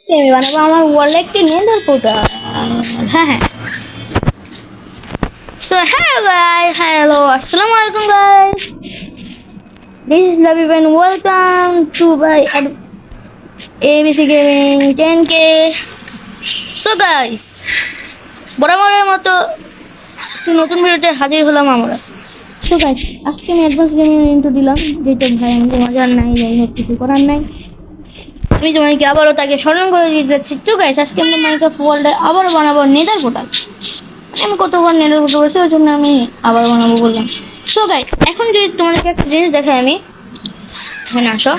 আজকে আমি বানাবো আমার ওয়ালে একটি নেদার পোর্টাল। হ্যাঁ। So hello guys, hello, assalamu alaikum guys. This is Labib and welcome to my ABC Gaming 10K. So guys, বরাবরের মতো নতুন ভিডিওতে হাজির হলাম আমরা। So guys, আজকে আমি অ্যাডভান্স গেমিং ইন্ট্রো দিলাম, যেটা ভাই আমাদের মজার নাই, যাই হোক কিছু করার নাই। আমি তোমাকে আবারও তাকে স্মরণ করে দিয়ে যাচ্ছি। তো গাইস, আজকে আমরা মাইনক্রাফট ওয়ার্ল্ডে আবারও বানাবো নেদার পোর্টাল। আমি কতবার নেদার পোর্টাল করেছি, ওই জন্য আমি আবার বানাবো বললাম। সো গাইস, এখন যদি তোমাদেরকে একটা জিনিস দেখাই, আমি এখানে আসো।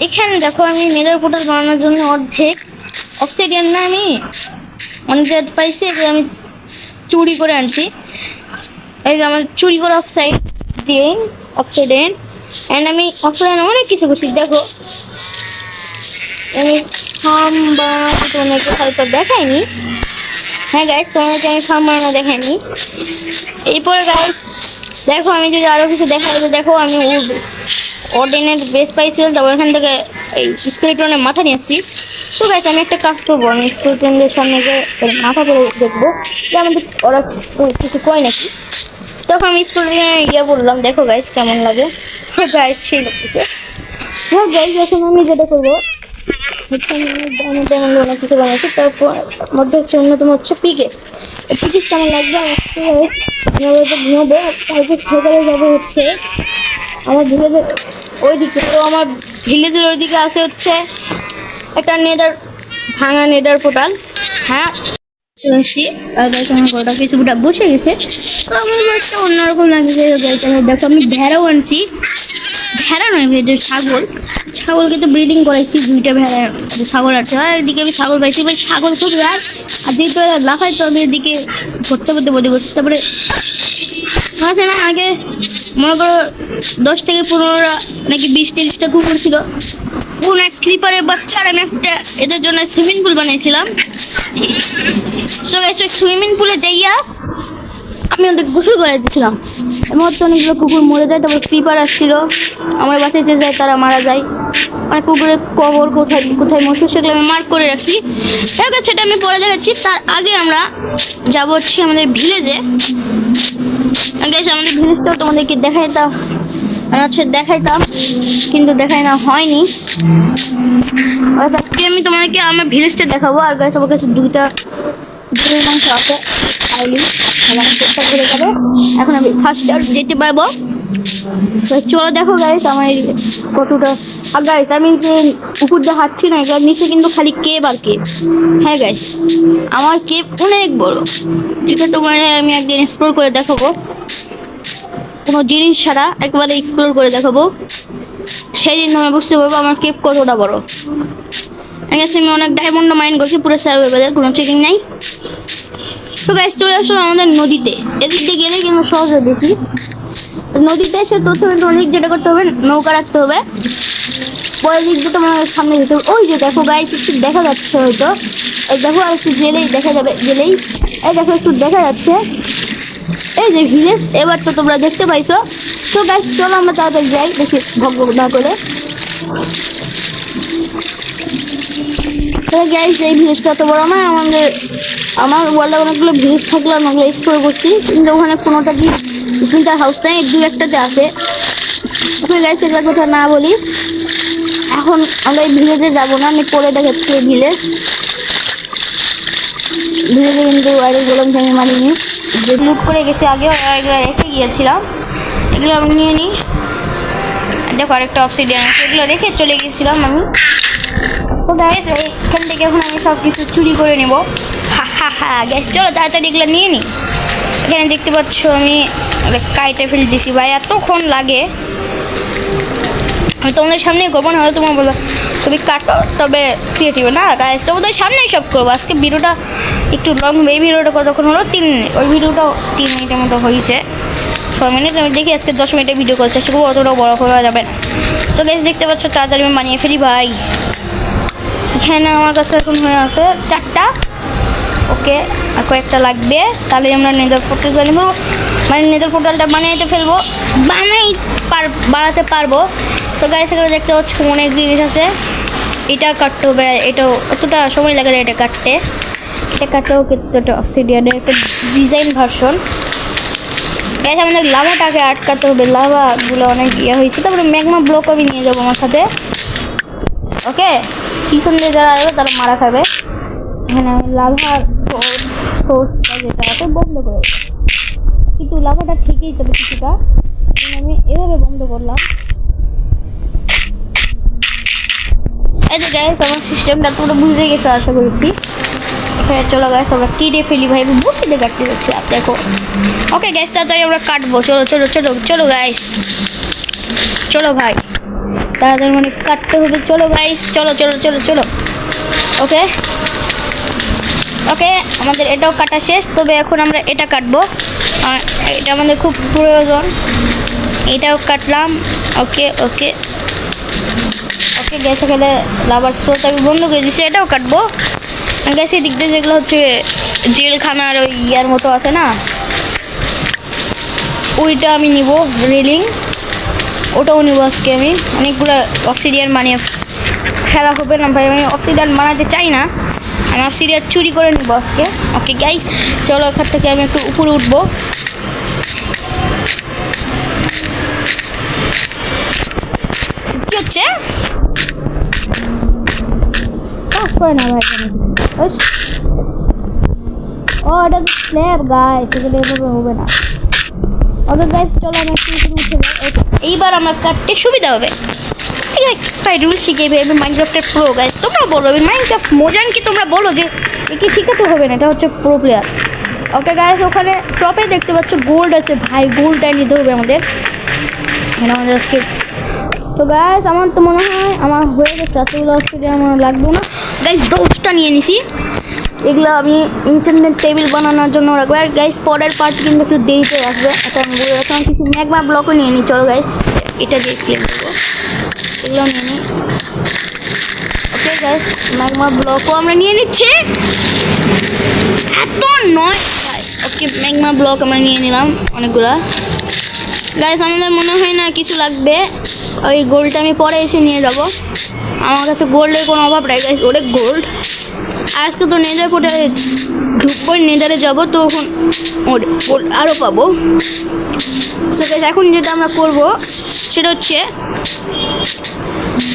এখানে দেখো, আমি নেদার পোর্টাল বানানোর জন্য অর্ধেক অবসিডিয়ান না আমি অনেক জায়গা পাইছি, এগুলো আমি চুরি করে আনছি। এই যে আমার চুরি করে অবসিডিয়ান অ্যান্ড আমি অফলাইনে অনেক কিছু করছি। দেখো, আমি ফার্ম বানাতে তোমাদেরকে হয়তো দেখাইনি। হ্যাঁ গাইস, তোমাদেরকে আমি ফার্ম বানানো দেখাইনি। এরপরে গাইস দেখো, আমি যদি আরও কিছু দেখাই, দেখো আমি অর্ডিনেট বেস পাইছিলাম, তারপর এখান থেকে এই স্কেলেটনের মাথা নিয়ে আসছি। তো গাইস, আমি একটা কাজ করবো, আমি স্কেলেটনদের সামনে গিয়ে মাথা করে দেখবো যে আমাদের ওরা কিছু কয় নাকি। তখন আমি স্কেলেটনে গিয়ে বললাম, দেখো গাইস কেমন লাগে। হ্যাঁ গাইস, সেই লাগতেছে। হ্যাঁ গাইস, এখন আমি যেটা করবো, অনেক কিছু বানাচ্ছি, তারপর মধ্যে হচ্ছে অন্যতম হচ্ছে পিকে কেমন লাগবে। ঘুমাবো, কালকে সকালে যাবো হচ্ছে আমার ভিলেজের ওইদিকে। তো আমার ভিলেজের ওইদিকে আছে হচ্ছে একটা ভাঙা নেদার পোর্টাল। হ্যাঁ শুনছি, আর আমার গোটা কিছুটা বসে গেছে, তো আমার একটা অন্যরকম লাগছে। দেখো, আমি ভেড়াও আনছি, ভেড়া নয় ভেড়া, ছাগল কিন্তু ব্রিডিং করেছি, দুইটা ভেড়া ছাগল আছে। এদিকে আমি ছাগল পাইছি, এবার ছাগল খুব রাত, আর যেহেতু লাফাই তো আমি এদিকে ঘুরতে বডি করছি। তারপরে আছে না, আগে মনে করো 10 থেকে 15টা নাকি 20-30টা কুকুর ছিল। কোন এক ক্রিপারের বাচ্চা, আর আমি একটা এদের জন্য সুইমিং পুল বানিয়েছিলাম। সুইমিং পুলে যাইয়া আমি ওদের গোসল করে দিয়েছিলাম। এমন তো অনেকগুলো কুকুর মরে যায়, তারপর ক্রিপার আসছিল আমার বাসায়, যে যায় তারা মারা যায়। মানে কুকুরের কবর কোথায় কোথায় মরছে সেগুলো আমি মার্ক করে রাখছি। দেখো, সেটা আমি পরে দেখাচ্ছি। তার আগে আমরা যাবো হচ্ছে আমাদের ভিলেজে। আমাদের ভিলেজটাও তোমাদেরকে দেখাইতাম কিন্তু দেখাই না হয়নি। আজকে আমি তোমাদেরকে আমার ভিলেজটা দেখাবো। আর গাইস, আমার কাছে দুইটা মাংস আছে, চেষ্টা করে যাবো। এখন আমি ফার্স্ট যেতে পারবো। চলো দেখো গাইস, আমার কতটা। আর গাইস, আমি যে পুকুর দিয়ে হাঁটছি না, এটার নিচে কিন্তু খালি কেভ আর কেভ। হ্যাঁ গাইস, আমার কেভ অনেক বড়, যেটা তোমার আমি একদিন এক্সপ্লোর করে দেখাবো। কোনো জিনিস ছাড়া একবারে এক্সপ্লোর করে দেখাবো, সেই দিন তোমরা বুঝতে পারবো আমার কেভ কতটা বড়। আমি অনেক ডায়মন্ড মাইন্ড করছি, পুরো সার্ভাইভারে কোনো চেকিং নাই। তো গাইস, চলে আসলো আমাদের নদীতে। এদিক দিয়ে গেলে কিন্তু সহজ হয় বেশি। নদীতে এসে প্রথমে নদীর যেটা করতে হবে, নৌকা রাখতে হবে। পরের দিক দিয়ে তোমার সামনে যেতে হবে। ওই যে দেখো গাইস, একটু দেখা যাচ্ছে হয়তো, এই দেখো, আর একটু গেলেই দেখা যাবে, এই দেখো একটু দেখা যাচ্ছে, এই যে ভিলেজ। এবার তো তোমরা দেখতে পাইছো। তো গাইস, চলো আমরা তাড়াতাড়ি যাই, বেশি ভগ্ন না করে। গাইস, এই ভিলেজটা তো বড় না, আমার ওয়ার্ল্ডে অনেকগুলো ভিলেজ থাকলে আমি ওগুলো এক্সপ্লোর করছি, কিন্তু ওখানে কোনোটা কি স্প্লিন্টার হাউস নাই, দু একটাতে আছে। ওকে গাইস, এগুলো কথা না বলি। এখন আমরা এই ভিলেজে যাবো না, আমি পরে দেখাচ্ছি এই ভিলেজে কিন্তু আরে বললাম যে আমি মানিনি, যে লুট করে গেছে আগে, এগুলো রেখে গিয়েছিলাম, এগুলো আমি নিয়ে নিই। দেখো আরেকটা অবসিডিয়ান আছে, এগুলো রেখে চলে গিয়েছিলাম আমি। তো গাইস, এইখান থেকে এখন আমি সব কিছু চুরি করে নেব। হা গ্যাস, চলো তাড়াতাড়ি এগুলো নিয়ে নিই। এখানে দেখতে পাচ্ছ আমি কাইটে ফেলে দিয়েছি। ভাই এতক্ষণ লাগে, আমি তোমাদের সামনেই করবো না, হয়তো তোমার বলবো তুমি কাটো, তবে ক্রিয়েটিভ না গাইস, তোমাদের সামনেই সব করবো। আজকে ভিডিওটা একটু লং হবে। এই ভিডিওটা কতক্ষণ হলো? 3 মিনিট। ওই ভিডিওটাও 3 মিনিটের মতো হয়েছে, 6 মিনিট। আমি দেখি আজকে 10 মিনিটের ভিডিও করছি, সেগুলো অতটাও বড় করা যাবে না। তো গাইস, দেখতে পাচ্ছ তাড়াতাড়ি আমি বানিয়ে ফেলি। ভাই এখানে আমার কাছে এখন হয়ে আছে 4টা। ওকে, আর কয়েকটা লাগবে, তাহলে আমরা নেদার পোর্টাল বানাবো, মানে নেদার পোর্টালটা বানাইতে ফেলবো, বানাতে পারবো। তো গাইস, এগুলো দেখতে পাচ্ছি অনেক জিনিস আছে। এটা কাটতে হবে, এটাও এতটা সময় লাগে না এটা কাটতে। এটা কাটতেও কিন্তু একটা অবসিডিয়ানের একটা ডিজাইন ভার্সন। গ্যাস আমাদের লাভাটাকে আটকাতে হবে, লাভাগুলো অনেক ইয়ে হয়েছে। তারপরে ম্যাগমা ব্লক আমি নিয়ে যাবো আমার সাথে। ওকে, পিছন দিয়ে যারা আসবে তারা মারা খাবে। এখানে আমি লাভার সোর্সটা যেটা আছে বন্ধ করে দেবো, কিন্তু লাভাটা ঠিকই তবে কিছুটা আমি এভাবে বন্ধ করলাম। এই যে গ্যাস আমার সিস্টেমটা তোমরা বুঝে গেছো আশা করছি। এখানে চলো গ্যাস আমরা কেটে ফেলি ভাই, আমি বসে দিয়ে কাটতে যাচ্ছি দেখো। ওকে গ্যাস তাড়াতাড়ি আমরা কাটবো, চলো চলো চলো চলো গাইস, চলো ভাই তাড়াতাড়ি মানে কাটতে হবে। চলো গাইস চলো চলো চলো চলো। ওকে ওকে, আমাদের এটাও কাটা শেষ। তবে এখন আমরা এটা কাটবো, এটা আমাদের খুব প্রয়োজন। এটাও কাটলাম। ওকে ওকে ওকে গ্যাস, এখানে লাভার স্রোত আমি বন্ধ করে দিচ্ছি। এটাও কাটবো। গ্যাস এই দিক দিয়ে যেগুলো হচ্ছে জেলখানার ওই ইয়ার মতো আছে না, ওইটা আমি নিব। রেলিং ওটাও নিব আজকে। আমি অনেকগুলো অবসিডিয়ান বানিয়ে খেলা হবে না ভাই, আমি অবসিডিয়ান বানাতে চাই না, আমি অবসিডিয়ান চুরি করে নিব আজকে। ওকে গাইস চলো এখান থেকে আমি একটু উপরে উঠবো। কি হচ্ছে কাজ করে না ভাই, ও এটা তো স্ল্যাব গাইস, এগুলো এভাবে হবে না। ওকে গাইস চলো আমি একটু উপরে উঠে যাই, এইবার আমার কাটতে সুবিধা হবে। ভাই রুল শিখে আমি মাইনক্রাফটের প্রো গাইস, তোমরা বলো মাইনক্রাফট মোজান কি তোমরা বলো যে একে শিখাতে হবে না, এটা হচ্ছে প্রো প্লেয়ার। ওকে গাইস ওখানে টপে দেখতে পাচ্ছ গোল্ড আছে ভাই, গোল্ডটা নিতে হবে আমাদের। আমাদের আজকে তো গাইস আমার তো মনে হয় আমার হয়ে গেছে, এতগুলো অবসিডিয়ান আমার লাগবে না গাইস। 10টা নিয়ে নিছি, এগুলো আমি ইন্টারনেট টেবিল বানানোর জন্য রাখবো। আর গাইস পরের পার্ট কিন্তু একটু দেরিতে আসবে, এটা আমি বলে রাখলাম। কিছু ম্যাগমা ব্লকও নিয়ে নিই, চলো গাইস এটা দিয়ে ক্লিন করবো, এগুলো নিয়ে নিই। ওকে গাইস ম্যাগমা ব্লকও আমরা নিয়ে নিচ্ছি, এত নয়। ওকে ম্যাগমা ব্লক আমরা নিয়ে নিলাম অনেকগুলা। গাইস আমাদের মনে হয় না কিছু লাগবে, ওই গোল্ডটা আমি পরে এসে নিয়ে যাব, আমার কাছে গোল্ডের কোনো অভাব নাই গাইস, অনেক গোল্ড। আজকে তো নেদার পোর্টালে ঢুকবো, নেদারে যাবো তখন গোল্ড আরও পাবো। সো গাইস এখন যেটা আমরা করবো সেটা হচ্ছে,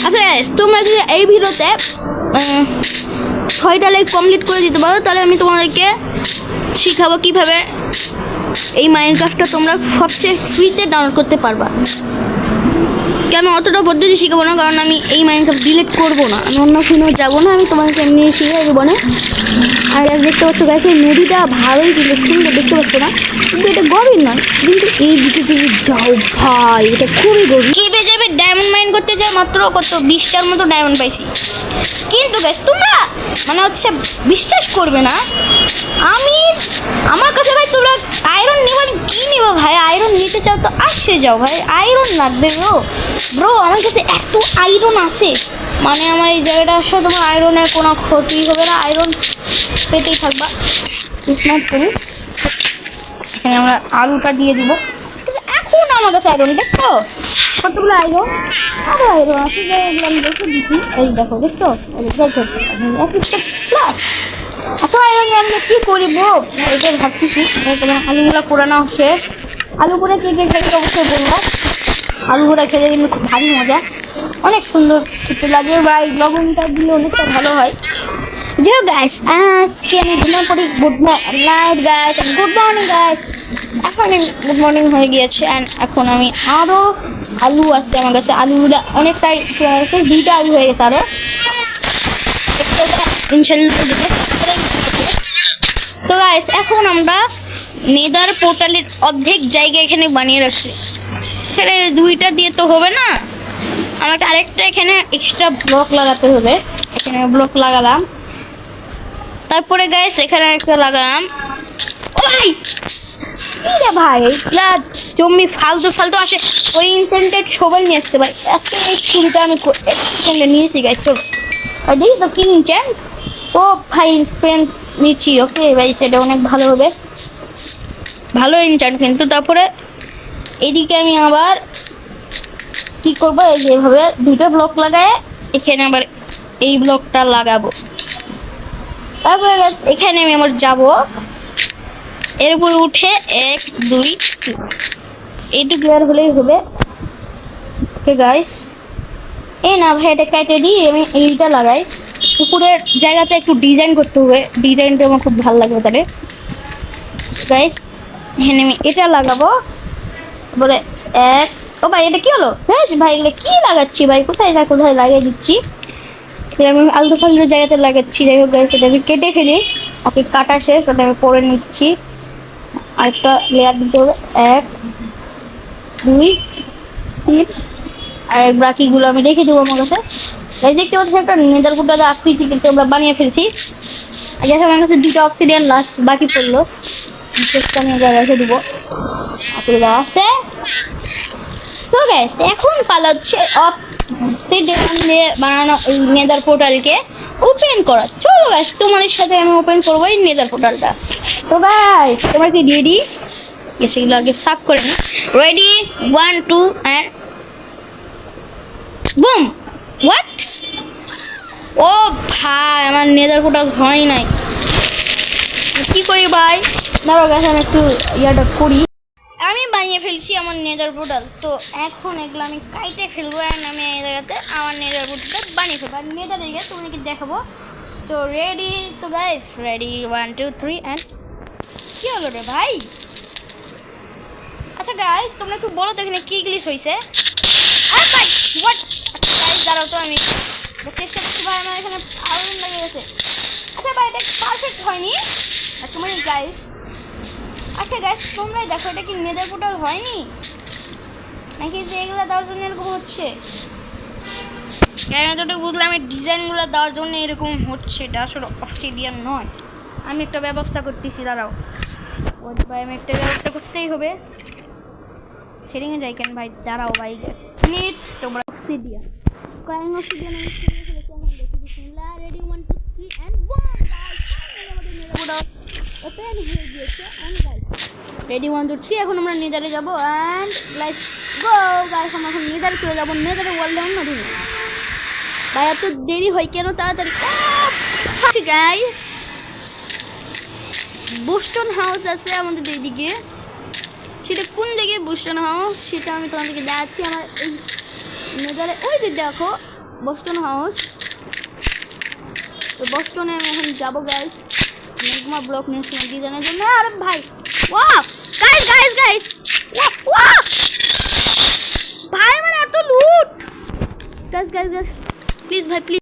আচ্ছা গাইস তোমরা যদি এই ভিডিওতে 6টা লাইক কমপ্লিট করে দিতে পারো তাহলে আমি তোমাদেরকে শিখাবো কীভাবে এই মাইনক্রাফটটা তোমরা সবচেয়ে ফ্রিতে ডাউনলোড করতে পারবা। কেন অতটা পদ্ধতি শিখাবো না, কারণ আমি এই মাইনক্রাফট ডিলিট করবো না, আমি অন্য ফোনেও যাবো না, আমি তোমাকে এমনি শিখে দেবো না। আর দেখতে পাচ্ছ গাছ এই নদীটা ভালোই কিন্তু সুন্দর, দেখতে পাচ্ছ না, কিন্তু এটা গভীর নয়, কিন্তু এই দিকে যদি যাও ভাই এটা খুবই গভীর। কেবে যাবে ডায়মন্ড মাইন করতে যায় মাত্র কত 20টার মতো ডায়মন্ড পাইছি। কিন্তু গাছ তোমরা মানে হচ্ছে বিশ্বাস করবে না, আমি আমার কাছে ভাই তোমরা আয়রন নিবা কি নিবা ভাই, আয়রন নিতে চাও তো আসে যাও ভাই, আয়রন লাগবে ব্রো আমার কাছে এত আয়রন আছে, মানে আমার এই জায়গাটা আসলে তোমার আয়রনের কোনো ক্ষতি হবে না, আয়রন পেতেই থাকবা। স্মার্ট করি এখানে আমরা আলুটা দিয়ে দিব। এখন আমার কাছে আয়রন দেখছো কতগুলো আয়রন, আরো আয়রন আছে, এগুলো আমি দেখে দিচ্ছি। এই দেখো দেখছো প্লাস এত আয়রন আমি কি করিব এটা ভাবতেছি। তোমার আলুগুলো পোড়ানো শেষ, আলু পোড়া কে কে খেতে অবশ্যই বলবো, আলু পোড়া খেলে কিন্তু খুব ভারী মজা, অনেক সুন্দর খেতে লাগে, বা এই লবণটা দিলে অনেকটা ভালো হয়। যে গাইস আজকে আমি ঘুমিয়ে পড়ি, good night guys, good morning guys. এখন গুড মর্নিং হয়ে গিয়েছে, অ্যান্ড এখন আমি আরও আলু আছে আমার কাছে, আলুগুলো অনেকটাই 2টা আলু হয়ে গেছে আরও ইনশাল্লাহ। তো গাইস এখন আমরা নেদার পোর্টালের অর্ধেক জায়গা এখানে বানিয়ে রাখছি, এখানে 2টা দিয়ে তো হবে না, আমাকে আরেকটা এখানে এক্সট্রা ব্লক লাগাতে হবে। এখানে ব্লক লাগালাম, তারপরে গাইস এখানে একটা লাগালাম। ওই কি রে ভাই জমি ফালতু আসে, ওই ইনসেন্টেড সবাই নিয়ে আসছে ভাই। আজকে এই ছুরিটা আমি নিয়েছি গাইস, চলো দেখি তো কি নিচ্ছেন। ও ভাই পেন নিচ্ছি, ওকে ভাই সেটা অনেক ভালো হবে, ভালো ইনচার্ট কিন্তু। তারপরে এদিকে আমি আবার কি করবো, এই যেভাবে 2টা ব্লক লাগায় এখানে আবার এই ব্লকটা লাগাবো। তারপরে guys এখানে আমি আমার যাব, এর উপর উঠে 1 2 3 এইটু ক্লিয়ার হলেই হবে। ওকে গাইস, এই না ভাই এটা কেটে দিই, আমি এইটা লাগাই। উপরের জায়গাতে একটু ডিজাইন করতে হবে, ডিজাইনটা আমার খুব ভালো লাগবে তাহলে। গাইস এখানে আমি এটা লাগাবো, বলে এক, ও ভাই এটা কি হলো? হ্যাঁ ভাই এগুলো কি লাগাচ্ছি ভাই, কোথায় লাগিয়ে দিচ্ছি, এটা আমি আলতু ফালতু জায়গাতে লাগাচ্ছি। যাই হোক গাইস এটা আমি কেটে ফেলি। ওকে কাটা শেষ, ওটা আমি পরে নিচ্ছি। আরেকটা লেয়ার দিতে হবে, 1 2 3, আর বাকিগুলো আমি রেখে দেবো আমার কাছে। গাইস দেখতে পাচ্ছি একটা নেদার কোটার আকৃতি কিন্তু আমরা বানিয়ে ফেলছি। আর গেছে আমার কাছে 2টা অবসিডিয়ান লাস্ট বাকি পড়লো, চেষ্টা আমি এবার রেখে দেবো। আপনারা আছে। সো গাইস এখন পালা হচ্ছে অবসিডিয়ান দিয়ে বানানো নেদার পোর্টালকে ওপেন করা। চলো গাইস তোমাদের সাথে আমি ওপেন করবো এই নেদার পোর্টালটা। তো গাইস তোমরা কি রেডি? সেগুলো আগে সাফ করে নি। Ready 1 2 and boom. হোয়াট? ও ভাই আমার নেদার পোর্টাল হয় নাই, কি করি ভাই? দাঁড়াও গাইস আমি একটু ইয়াটা করি। আমি বানিয়ে ফেলছি আমার নেদার পোর্টাল। তো এখন এগুলো আমি কাইটে ফেলবো, অ্যান্ড আমি এই জায়গাতে আমার নেদার পোর্টাল বানিয়ে ফেলবো। আর নেদার জায়গায় তোমাকে দেখাবো। তো রেডি? তো গাইস রেডি 1 2 3 অ্যান্ড কি হলো রে ভাই? আচ্ছা গাইস তোমরা একটু বলো তো এখানে কি গ্লিচ হয়েছে? আর ভাই হোয়াট? গাইস দাঁড়াও তো আমি চেষ্টা করছি ভাই, আমার এখানে আগুন লেগে গেছে। আচ্ছা ভাই এটা পারফেক্ট হয়নি তুমি গাইস। আচ্ছা গাইস তোমরাই দেখো এটা কি নেদার পোর্টাল হয়নি নাকি যে এগুলো দেওয়ার জন্য এরকম হচ্ছে? আমি যতটুকু বুঝলাম এই ডিজাইনগুলো দেওয়ার জন্য এরকম হচ্ছে, এটা আসলে অবসিডিয়ান নয়। আমি একটা ব্যবস্থা করতেছি, দাঁড়াও ভাই, আমি একটা ব্যবস্থা করতেই হবে। সেটিংয়ে যাই কেন ভাই, দাঁড়াও ভাই মিনিট। তোমরা অবসিডিয়ান কয়েন অবসিডিয়ান আমি ফেলেছি, এখন দেখি বিসমিল্লাহ। রেডি 1 2 3 এন্ড 1 গাইস আমাদের নেদার পোর্টাল ওপেন হয়ে গিয়েছে। এন্ড গাইস রেডি 1 2 3 এখন আমরা নেদারে যাব এন্ড লেটস গো গাইস। আমরা এখন নেদারে চলে যাব, নেদারে ওয়ার্ল্ডে অন্য দিন। ভাই এত দেরি হয় কেন? তাড়াতাড়ি গাইস। বুস্টন হাউস আছে আমাদের এইদিকে, সেটা কোন দিকে বুস্টন হাউস সেটা আমি তোমাদেরকে দেখাচ্ছি। আমার এই নেদারে ওই যে দেখো বস্টন হাউস। তো বস্টনে আমি এখন যাবো গাইস, মেগমা ব্লক নিয়েছি ডিজাইনের জন্য। আরে ভাই wow guys guys guys wow ভাই মানে এত লুট। গাইস গাইস গাইস প্লিজ ভাই প্লিজ।